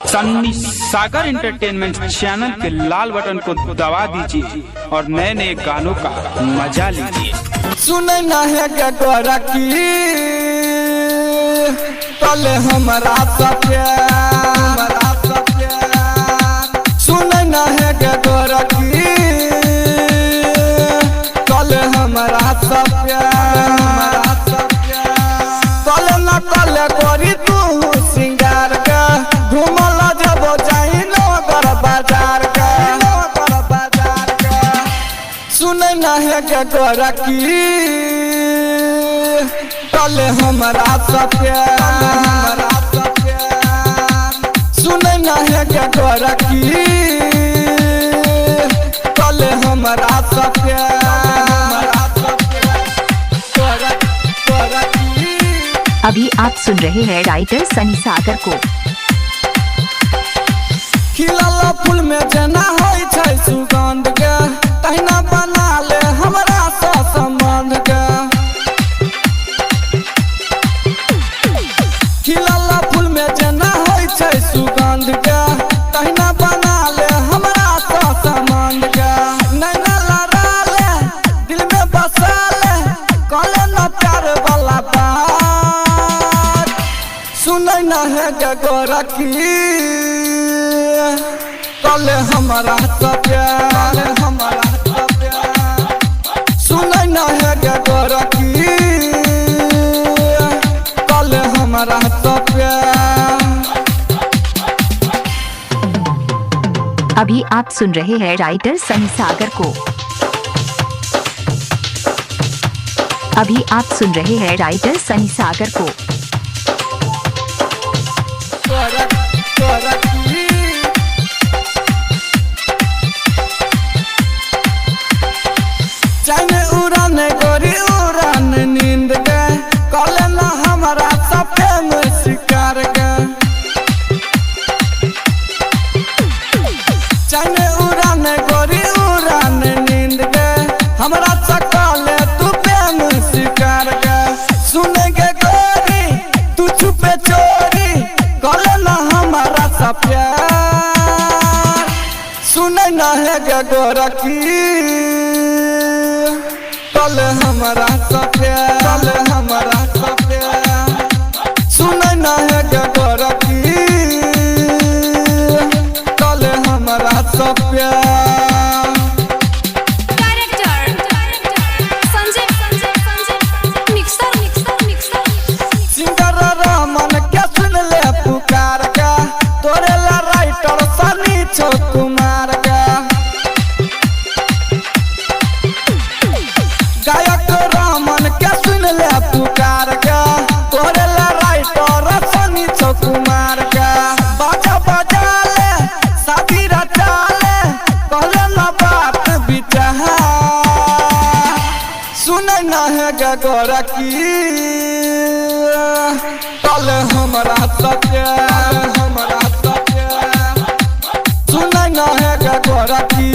सन्नी सागर entertainment channel के लाल button को दबा दीजिए और नए नए गानों का मजा लीजिए। सुने ना है क्या गोरा की कल हमारा प्यार, सुने ना है क्या गोरा की कल हमारा प्यार, कल न कल करी तू सिंगार का घूमल जब जाई नगर बाजार का, सुने ना है क्या गोरा की कल हमारा प्यार, सुने ना है क्या गोरा की कल हमारा प्यार। अभी आप सुन रहे हैं राइटर सनी सागर को। खिलल फूल में जना होई छै सुगंध के तहिना बना ले हमरा सा संबंध के, खिलल फूल में जना होई छै सुगंध के तहिना बना ले हमरा सा संबंध के, नैना लड़ा ले दिल में बसा ले कले न प्यार वाला बात, सुनै न है क्या गोरा की कल हमारा प्यार, सुनै न है क्या गोरा की कल हमारा प्यार। अभी आप सुन रहे हैं राइटर सनी सागर को। अभी आप सुन रहे हैं राइटर सनी सागर को। चाहे उड़ान गोरी उड़ान नींद गए कल न हमारा सपने में शिकार गए, चाहे उड़ान गोरी उड़ान नींद गए हमारा सकल तू प्रेम शिकार गए, सुनेंगे गोरी तू छुपे चोरी कल न हमारा प्यार, सुने न है क्या गोरा की कल हमारा प्यार, सुने न है क्या गोरा की कल हमारा प्यार। सिंगर रहमान क्या सुन ले पुकार का तोरे ला राइटर सनी छो कुमार का, गायक रहमान क्या सुन ले पुकार का तोरे ला राइटर सनी छो कुमार का, बाजा बजा ले शादी रचा ले कहले ना बात विचार, सुने ना है क्या गोरा की कल हमारा प्यार, सुने ना है क्या गोरा की